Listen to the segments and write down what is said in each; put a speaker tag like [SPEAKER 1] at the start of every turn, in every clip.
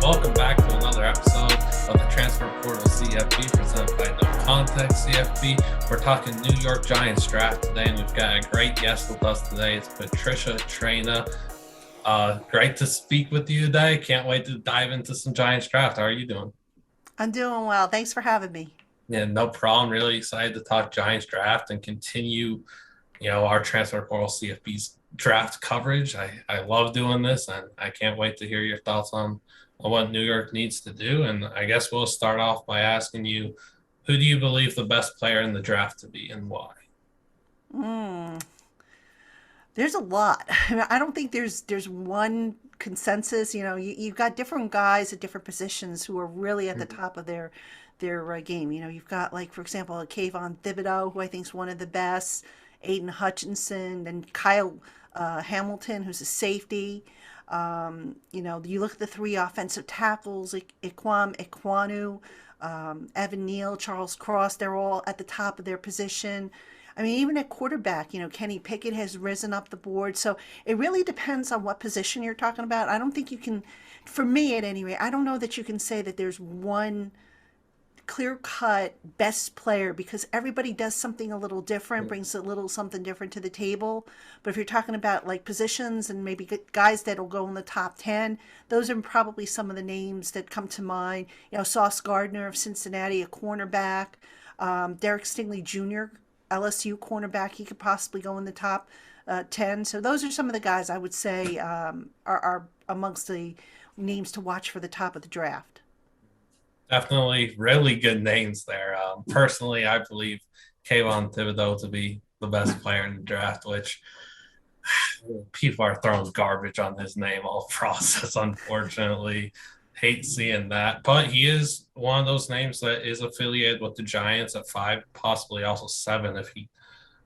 [SPEAKER 1] welcome back to another episode of the Transfer Portal CFB presented by NoContextCFB. We're talking New York Giants draft today, and we've got a great guest with us today. It's Patricia Traina. Great to speak with you today. Can't wait to dive into some Giants draft. How are you doing?
[SPEAKER 2] I'm doing well. Thanks for having me.
[SPEAKER 1] Yeah, no problem. Really excited to talk Giants draft and continue, our Transfer Portal CFB's draft coverage. I love doing this, and I can't wait to hear your thoughts on what New York needs to do. And I guess we'll start off by asking you, who do you believe the best player in the draft to be and why?
[SPEAKER 2] Mm, there's a lot. I don't think there's one consensus. You've got different guys at different positions who are really at the top of their game. You've got, like, for example, a Kayvon Thibodeau, who I think is one of the best, Aiden Hutchinson, and Kyle Hamilton, who's a safety. You look at the three offensive tackles, Iquam Ekwanu, Evan Neal, Charles Cross, they're all at the top of their position. I mean, even at quarterback, Kenny Pickett has risen up the board. So it really depends on what position you're talking about. I don't think you can, for me at any rate, I don't know that you can say that there's one clear cut best player because everybody does something a little different, brings a little something different to the table. But if you're talking about like positions and maybe guys that'll go in the top 10, those are probably some of the names that come to mind. Sauce Gardner of Cincinnati, a cornerback, Derek Stingley Jr., LSU cornerback, he could possibly go in the top 10. So those are some of the guys I would say are amongst the names to watch for the top of the draft.
[SPEAKER 1] Definitely really good names there. Personally, I believe Kayvon Thibodeau to be the best player in the draft, which people are throwing garbage on his name all process, unfortunately. Hate seeing that. But he is one of those names that is affiliated with the Giants at 5, possibly also 7 if he,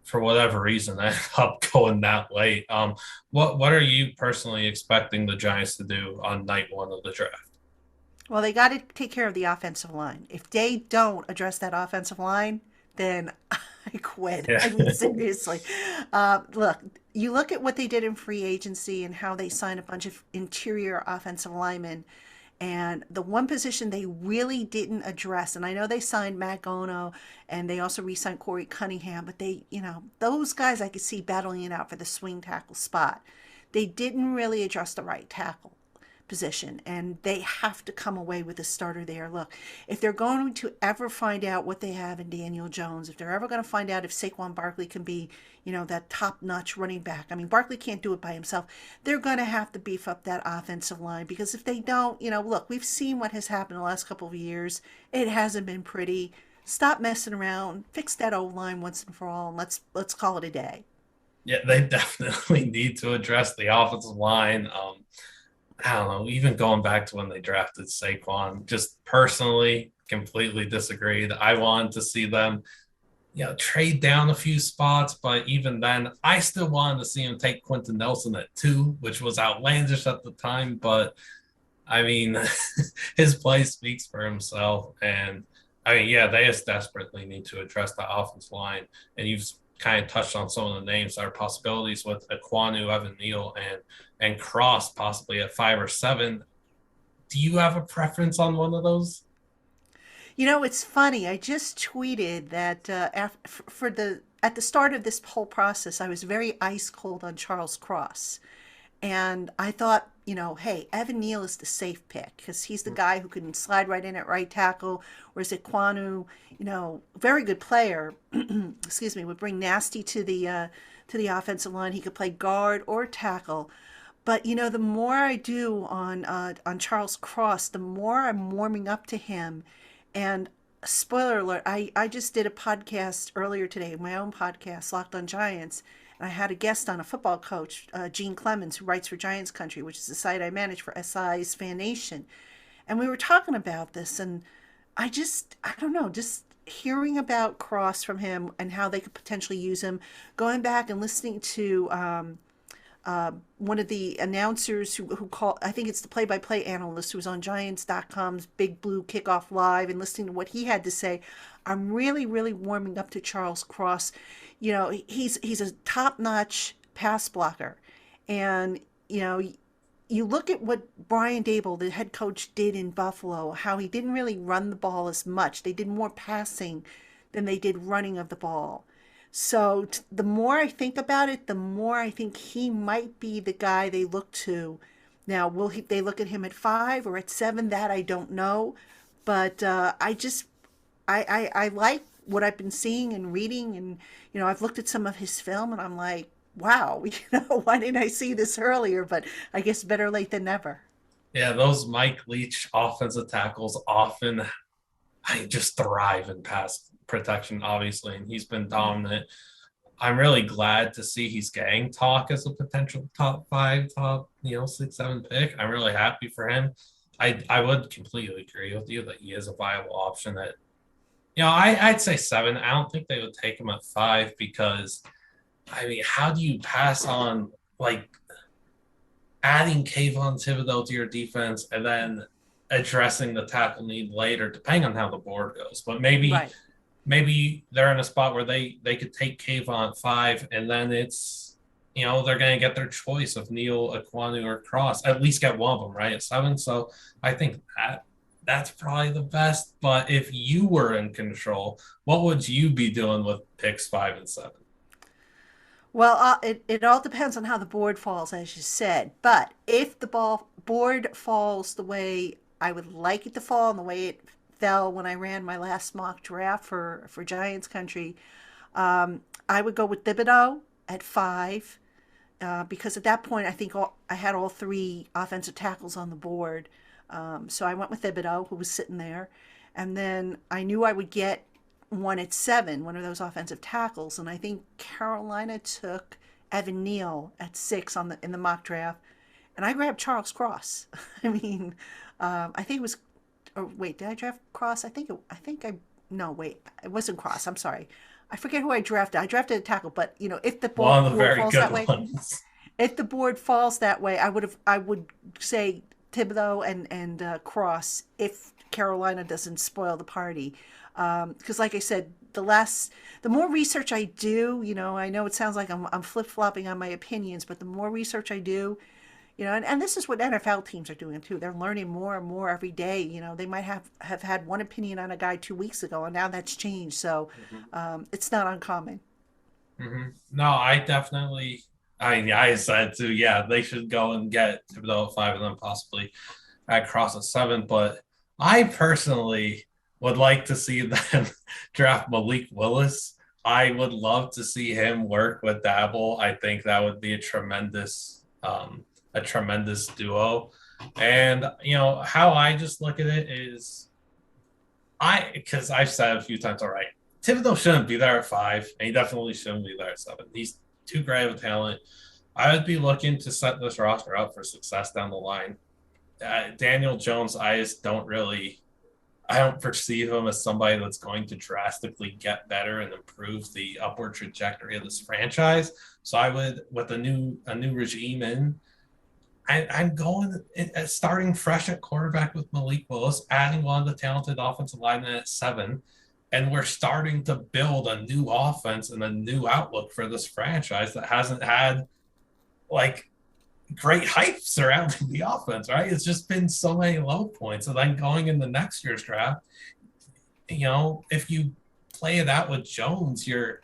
[SPEAKER 1] for whatever reason, ended up going that late. What are you personally expecting the Giants to do on night 1 of the draft?
[SPEAKER 2] Well, they got to take care of the offensive line. If they don't address that offensive line, then I quit.
[SPEAKER 1] Yeah.
[SPEAKER 2] I mean, seriously. Look, you look at what they did in free agency and how they signed a bunch of interior offensive linemen. And the one position they really didn't address, and I know they signed Matt Gono and they also re signed Corey Cunningham, but those guys I could see battling it out for the swing tackle spot. They didn't really address the right tackle position, and they have to come away with a starter there. Look, if they're going to ever find out what they have in Daniel Jones, if they're ever going to find out if Saquon Barkley can be, that top-notch running back. I mean, Barkley can't do it by himself. They're going to have to beef up that offensive line because if they don't, look, we've seen what has happened the last couple of years. It hasn't been pretty. Stop messing around. Fix that O line once and for all, and let's call it a day.
[SPEAKER 1] Yeah, they definitely need to address the offensive line. I don't know, even going back to when they drafted Saquon, just personally completely disagreed. I wanted to see them, trade down a few spots, but even then, I still wanted to see him take Quentin Nelson at 2, which was outlandish at the time. But I mean, his play speaks for himself. And I mean, yeah, they just desperately need to address the offensive line. And you've kind of touched on some of the names that are possibilities with Aquanu, Evan Neal, and Cross possibly at 5 or 7. Do you have a preference on one of those?
[SPEAKER 2] It's funny. I just tweeted that for the at the start of this whole process, I was very ice cold on Charles Cross, and I thought, hey, Evan Neal is the safe pick because he's the guy who can slide right in at right tackle. Whereas Iquanu, very good player, excuse me, would bring nasty to the offensive line. He could play guard or tackle. But the more I do on Charles Cross, the more I'm warming up to him. And spoiler alert, I just did a podcast earlier today, my own podcast, Locked on Giants, and I had a guest on, a football coach, Gene Clemens, who writes for Giants Country, which is the site I manage for SI's Fan Nation. And we were talking about this, and I don't know, just hearing about Cross from him and how they could potentially use him, going back and listening to one of the announcers who called, I think it's the play-by-play analyst who was on Giants.com's Big Blue Kickoff Live, and listening to what he had to say, I'm really, really warming up to Charles Cross. He's a top-notch pass blocker, and you look at what Brian Dable, the head coach, did in Buffalo, how he didn't really run the ball as much. They did more passing than they did running of the ball. So the more I think about it, the more I think he might be the guy they look to. Now, they look at him at 5 or at 7? That I don't know. But I like what I've been seeing and reading, and I've looked at some of his film, and I'm like, wow, why didn't I see this earlier? But I guess better late than never.
[SPEAKER 1] Yeah, those Mike Leach offensive tackles often I just thrive in pass protection, obviously, and he's been dominant. I'm really glad to see he's getting talk as a potential top five, top 6, 7 pick. I'm really happy for him. I would completely agree with you that he is a viable option. That I'd say 7. I don't think they would take him at 5 because I mean, how do you pass on like adding Kayvon Thibodeau to your defense and then addressing the tackle need later, depending on how the board goes. But maybe
[SPEAKER 2] Right.
[SPEAKER 1] maybe they're in a spot where they could take Kayvon at 5, and then it's they're going to get their choice of Neil, Aquanu, or Cross. At least get one of them right at 7. So I think that's probably the best. But if you were in control, what would you be doing with picks 5 and 7?
[SPEAKER 2] Well, it all depends on how the board falls, as you said. But if the board falls the way I would like it to fall and the way it fell when I ran my last mock draft for Giants Country, I would go with Thibodeau at 5, because at that point I think I had all 3 offensive tackles on the board. So I went with Thibodeau, who was sitting there, and then I knew I would get one at 7, one of those offensive tackles, and I think Carolina took Evan Neal at 6 in the mock draft, and I grabbed Charles Cross. I mean, I think it was. Or wait, did I draft Cross? No, wait, it wasn't Cross. I'm sorry. I forget who I drafted. I drafted a tackle, but if the
[SPEAKER 1] One of the
[SPEAKER 2] board
[SPEAKER 1] very
[SPEAKER 2] falls that
[SPEAKER 1] good
[SPEAKER 2] way,
[SPEAKER 1] ones.
[SPEAKER 2] I would say Thibodeau and Cross if Carolina doesn't spoil the party. Because, like I said, the more research I do, I know it sounds like I'm flip flopping on my opinions, but the more research I do, and this is what NFL teams are doing too. They're learning more and more every day. They might have had one opinion on a guy 2 weeks ago, and now that's changed. So
[SPEAKER 1] Mm-hmm.
[SPEAKER 2] it's not uncommon.
[SPEAKER 1] Mm-hmm. No, I definitely. I said too. Yeah, they should go and get Thibodeau at 5 and then possibly at Cross at 7. But I personally would like to see them draft Malik Willis. I would love to see him work with Dabble. I think that would be a tremendous duo. And how I just look at it is because I've said a few times, all right, Thibodeau shouldn't be there at 5, and he definitely shouldn't be there at 7. He's too great of a talent. I would be looking to set this roster up for success down the line. Daniel Jones, I don't perceive him as somebody that's going to drastically get better and improve the upward trajectory of this franchise. So I would, with a new regime in, I'm going starting fresh at quarterback with Malik Willis, adding one of the talented offensive linemen at 7, and we're starting to build a new offense and a new outlook for this franchise that hasn't had like great hype surrounding the offense, right? It's just been so many low points. And then going in the next year's draft, if you play it out with Jones, you're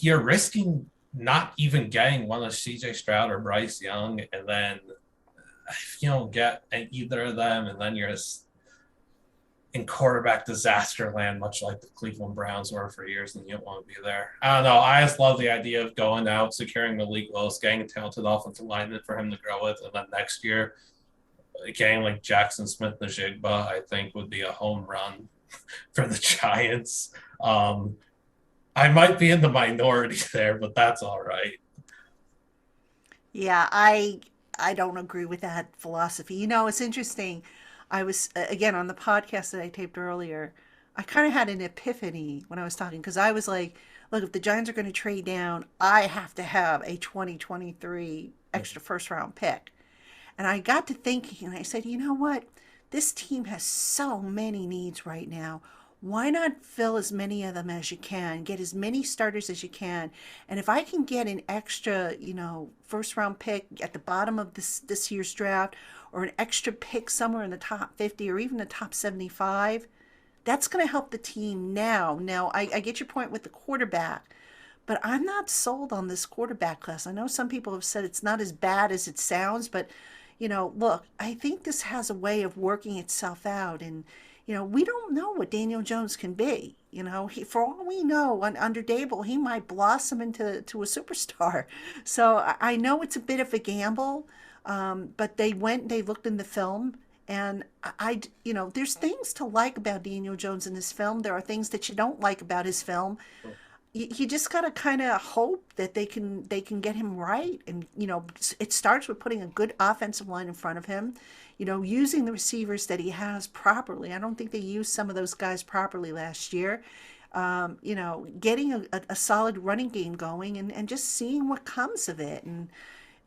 [SPEAKER 1] risking not even getting one of CJ Stroud or Bryce Young, and then if you don't get either of them, and then you're in quarterback disaster land, much like the Cleveland Browns were for years, and you don't want to be there. I don't know. I just love the idea of going out, securing Malik Willis, getting a talented offensive lineman for him to grow with, and then next year, getting like Jackson Smith-Njigba, I think would be a home run for the Giants. I might be in the minority there, but that's all right.
[SPEAKER 2] Yeah, I don't agree with that philosophy. It's interesting. I was again on the podcast that I taped earlier. I kind of had an epiphany when I was talking because I was like, look, if the Giants are going to trade down, I have to have a 2023 extra first round pick. And I got to thinking and I said, you know what? This team has so many needs right now. why not fill as many of them as you can, get as many starters as you can? And if I can get an extra, first round pick at the bottom of this year's draft, or an extra pick somewhere in the top 50 or even the top 75, that's going to help the team now. Now, I get your point with the quarterback, but I'm not sold on this quarterback class. I know some people have said it's not as bad as it sounds, but look, I think this has a way of working itself out. And, we don't know what Daniel Jones can be. For all we know, under Dable, he might blossom into a superstar. So I know it's a bit of a gamble, but they looked in the film, and there's things to like about Daniel Jones in this film. There are things that you don't like about his film. You just gotta kind of hope that they can get him right, and it starts with putting a good offensive line in front of him, using the receivers that he has properly. I don't think they used some of those guys properly last year. Getting a solid running game going, and just seeing what comes of it. And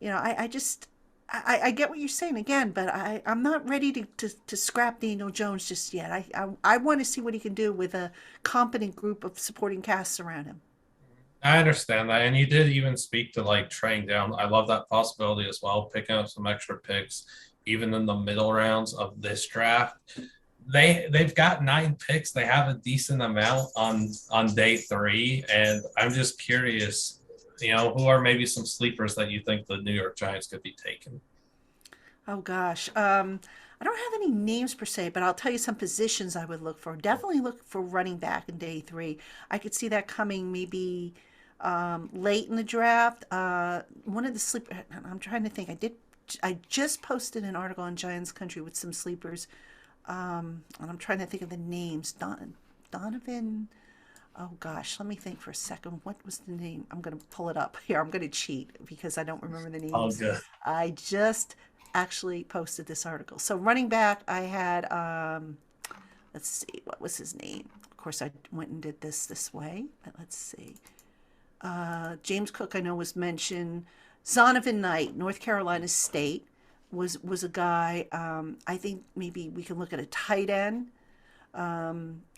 [SPEAKER 2] I just I get what you're saying again, but I'm not ready to scrap Daniel Jones just yet. I want to see what he can do with a competent group of supporting casts around him.
[SPEAKER 1] I understand that. And you did even speak to like trading down. I love that possibility as well, picking up some extra picks, even in the middle rounds of this draft. They've got 9 picks. They have a decent amount on day 3. And I'm just curious, who are maybe some sleepers that you think the New York Giants could be taking?
[SPEAKER 2] Oh gosh. I don't have any names per se, but I'll tell you some positions I would look for. Definitely look for running back in day 3. I could see that coming maybe late in the draft. One of the sleeper. I'm trying to think. I just posted an article on Giants Country with some sleepers, and I'm trying to think of the names. Donovan. Oh gosh, let me think for a second. What was the name? I'm gonna pull it up here. I'm gonna cheat because I don't remember the
[SPEAKER 1] Oh,
[SPEAKER 2] names.
[SPEAKER 1] good.
[SPEAKER 2] I just actually posted this article. So running back, I had let's see, what was his name? Of course, I went and did this way, but let's see. James Cook, I know, was mentioned. Zonovan Knight, North Carolina State, was a guy. I think maybe we can look at a tight end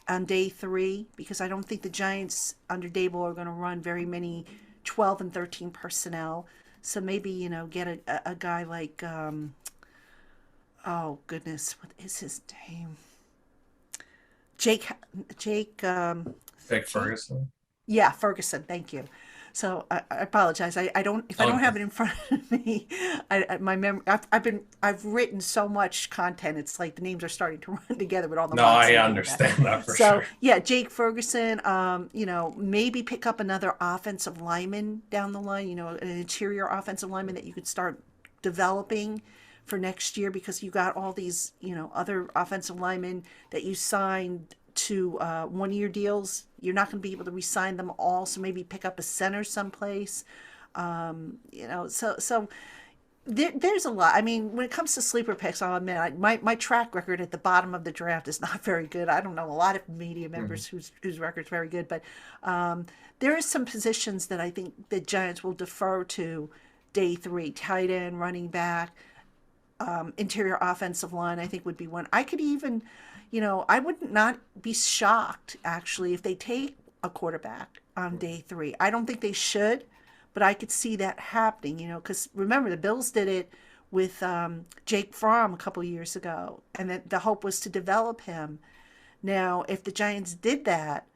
[SPEAKER 2] on day 3, because I don't think the Giants under Dable are going to run very many 12 and 13 personnel. So maybe, get a guy like, oh goodness, what is his name? Jake, Jake,
[SPEAKER 1] Pick
[SPEAKER 2] Jake?
[SPEAKER 1] Ferguson.
[SPEAKER 2] Yeah, Ferguson. Thank you. So I apologize. I don't, if I don't
[SPEAKER 1] Okay.
[SPEAKER 2] have it in front of me, my memory. I've written so much content. It's like the names are starting to run together with all the
[SPEAKER 1] No,
[SPEAKER 2] months
[SPEAKER 1] I
[SPEAKER 2] and all that.
[SPEAKER 1] understand that for
[SPEAKER 2] So
[SPEAKER 1] sure.
[SPEAKER 2] yeah, Jake Ferguson. Maybe pick up another offensive lineman down the line. An interior offensive lineman that you could start developing for next year, because you got all these other offensive linemen that you signed to 1 year deals. You're not going to be able to re-sign them all, so maybe pick up a center someplace. So there's a lot. I mean, when it comes to sleeper picks, I'll admit my track record at the bottom of the draft is not very good. I don't know a lot of media
[SPEAKER 1] Mhm.
[SPEAKER 2] members whose record's very good, but there is some positions that I think the Giants will defer to day 3: tight end, running back, interior offensive line. I think would be one. I could even, I would not be shocked actually if they take a quarterback on day 3. I don't think they should, but I could see that happening. Because remember the Bills did it with Jake Fromm a couple years ago, and that the hope was to develop him. Now, if the Giants did that,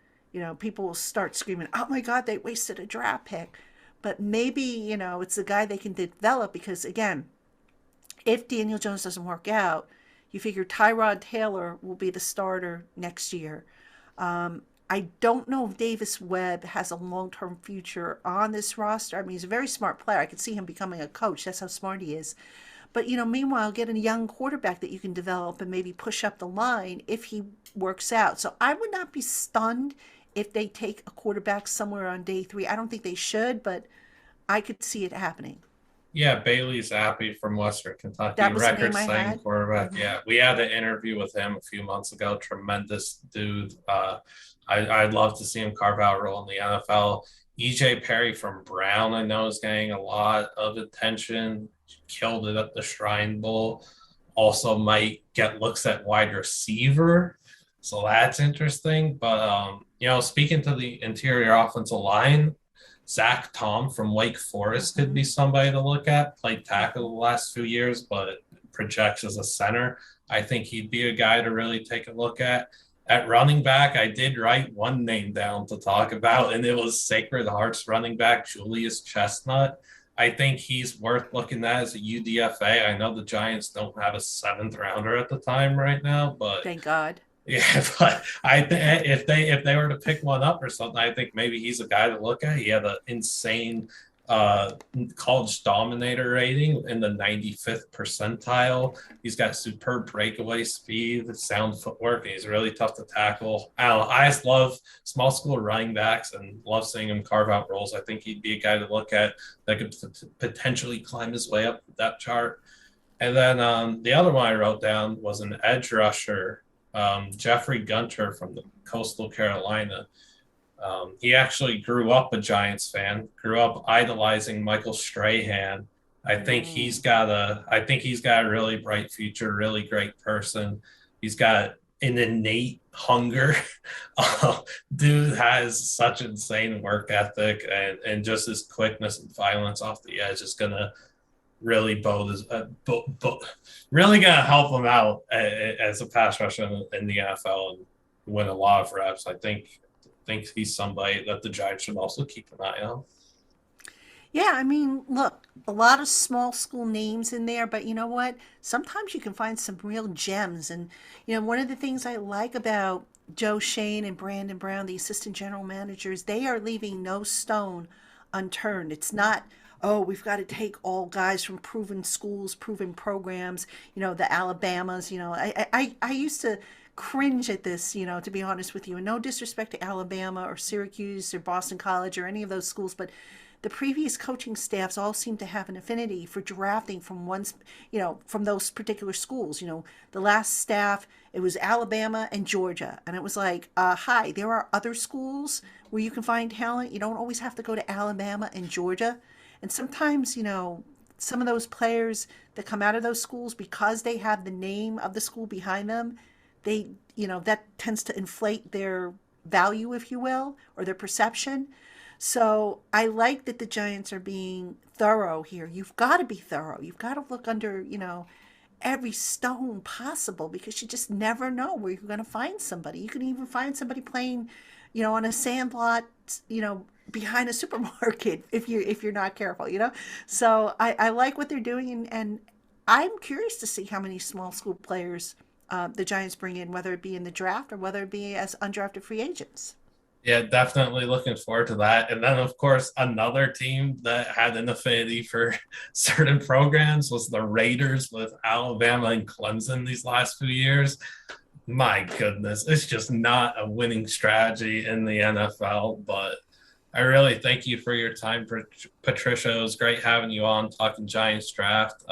[SPEAKER 2] people will start screaming, "Oh my God, they wasted a draft pick." But maybe, it's a guy they can develop, because again, if Daniel Jones doesn't work out, you figure Tyrod Taylor will be the starter next year. I don't know if Davis Webb has a long term future on this roster. I mean, he's a very smart player. I could see him becoming a coach. That's how smart he is. But, meanwhile, get a young quarterback that you can develop and maybe push up the line if he works out. So I would not be stunned if they take a quarterback somewhere on day 3. I don't think they should, but I could see it happening.
[SPEAKER 1] Yeah, Bailey Zappi from Western Kentucky,
[SPEAKER 2] That was the name I
[SPEAKER 1] record-setting
[SPEAKER 2] had.
[SPEAKER 1] quarterback.
[SPEAKER 2] Hmm.
[SPEAKER 1] Yeah, we had an interview with him a few months ago. Tremendous dude. I'd love to see him carve out a role in the NFL. EJ Perry from Brown, I know, is getting a lot of attention. Killed it at the Shrine Bowl. Also might get looks at wide receiver. So that's interesting. But speaking to the interior offensive line, Zach Tom from Wake Forest could
[SPEAKER 2] Hmm.
[SPEAKER 1] be somebody to look at. Played tackle
[SPEAKER 2] Hmm.
[SPEAKER 1] the last few years, but projects as a center. I think he'd be a guy to really take a look at. At running back, I did write one name down to talk about, and it was Sacred Hearts running back Julius Chestnut. I think he's worth looking at as a UDFA. I know the Giants don't have a seventh rounder at the time right now, but
[SPEAKER 2] Thank God.
[SPEAKER 1] yeah, but if they were to pick one up or something, I think maybe he's a guy to look at. He had an insane uh, college dominator rating in the 95th percentile. He's got superb breakaway speed, sound footwork, and he's really tough to tackle. I don't know. I just love small school running backs and love seeing him carve out roles. I think he'd be a guy to look at that could potentially climb his way up the depth chart. And then the other one I wrote down was an edge rusher, Jeffrey Gunter from the Coastal Carolina. He actually grew up a Giants fan, grew up idolizing Michael Strahan.
[SPEAKER 2] Mm.
[SPEAKER 1] I think he's got a really bright future, really great person. He's got an innate hunger. Dude has such insane work ethic, and just his quickness and violence off the edge is gonna really really gonna help him out as a pass rusher in the NFL and win a lot of reps. I think he's somebody that the Giants should also keep an eye on.
[SPEAKER 2] Yeah, I mean, look, a lot of small school names in there, but you know what? Sometimes you can find some real gems. And, one of the things I like about Joe Shane and Brandon Brown, the assistant general managers, they are leaving no stone unturned. It's not, oh, we've got to take all guys from proven schools, proven programs, the Alabamas. I used to cringe at this, to be honest with you. And no disrespect to Alabama or Syracuse or Boston College or any of those schools, but the previous coaching staffs all seem to have an affinity for drafting from from those particular schools. The last staff, it was Alabama and Georgia. And it was like, hi, there are other schools where you can find talent. You don't always have to go to Alabama and Georgia. And sometimes, some of those players that come out of those schools, because they have the name of the school behind them, that tends to inflate their value, if you will, or their perception. So I like that the Giants are being thorough here. You've got to be thorough. You've got to look under, every stone possible, because you just never know where you're going to find somebody. You can even find somebody playing, on a sandlot, behind a supermarket if you're not careful. So I like what they're doing, and I'm curious to see how many small school players the Giants bring in, whether it be in the draft or whether it be as undrafted free agents.
[SPEAKER 1] Yeah, definitely looking forward to that. And then, of course, another team that had an affinity for certain programs was the Raiders with Alabama and Clemson these last few years. My goodness, it's just not a winning strategy in the NFL. But I really thank you for your time, Patricia. It was great having you on talking Giants draft.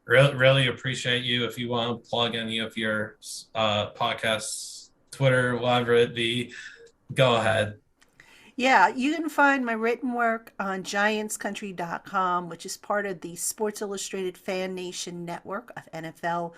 [SPEAKER 1] Really appreciate you. If you want to plug any of your podcasts, Twitter, whatever it be, go ahead.
[SPEAKER 2] Yeah, you can find my written work on giantscountry.com, which is part of the Sports Illustrated Fan Nation network of NFL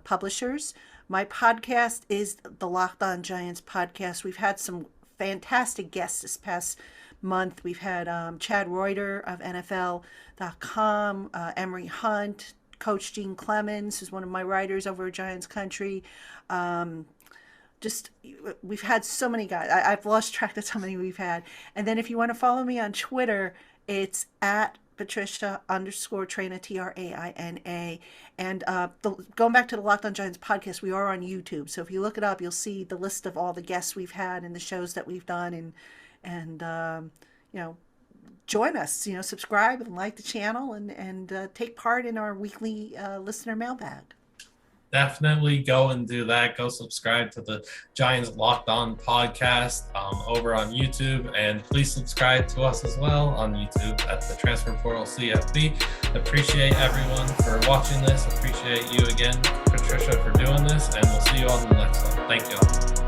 [SPEAKER 2] publishers. My podcast is the Locked On Giants podcast. We've had some fantastic guests this past month. We've had Chad Reuter of NFL.com, Emery Hunt, Coach Gene Clemens, who's one of my writers over at Giants Country. Just we've had so many guys. I've lost track of how many we've had. And then if you want to follow me on Twitter, it's at Patricia_Traina, Traina. And going back to the Locked On Giants podcast, we are on YouTube. So if you look it up, you'll see the list of all the guests we've had and the shows that we've done, and join us. Subscribe and like the channel, and take part in our weekly listener mailbag.
[SPEAKER 1] Definitely go and do that. Go subscribe to the Giants Locked On podcast over on YouTube, and please subscribe to us as well on YouTube at the Transfer Portal CFB. Appreciate everyone for watching this. Appreciate you again, Patricia, for doing this, and we'll see you on the next one. Thank you all.